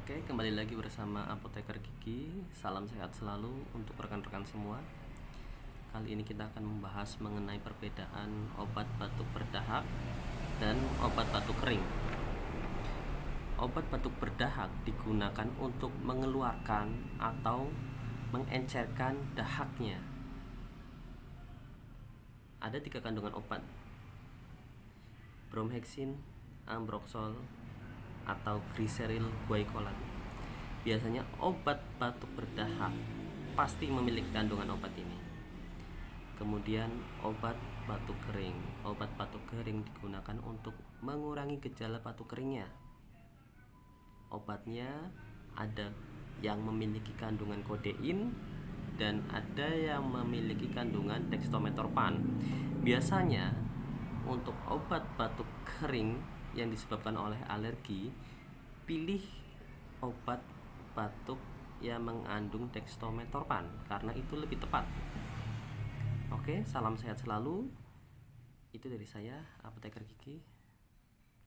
Oke, kembali lagi bersama Apoteker Gigi. Salam sehat selalu untuk rekan-rekan semua. Kali ini kita akan membahas mengenai perbedaan obat batuk berdahak dan obat batuk kering. Obat batuk berdahak digunakan untuk mengeluarkan atau mengencerkan dahaknya. Ada 3 kandungan obat: bromhexin, ambroxol, atau glyceryl guaicolat. Biasanya obat batuk berdahak pasti memiliki kandungan obat ini. Kemudian obat batuk kering. Obat batuk kering digunakan untuk mengurangi gejala batuk keringnya. Obatnya ada yang memiliki kandungan kodein dan ada yang memiliki kandungan dextrometorphan. Biasanya untuk obat batuk kering yang disebabkan oleh alergi, pilih obat batuk yang mengandung dextrometorphan karena itu lebih tepat. Oke, salam sehat selalu. Itu dari saya, Apoteker Gigi.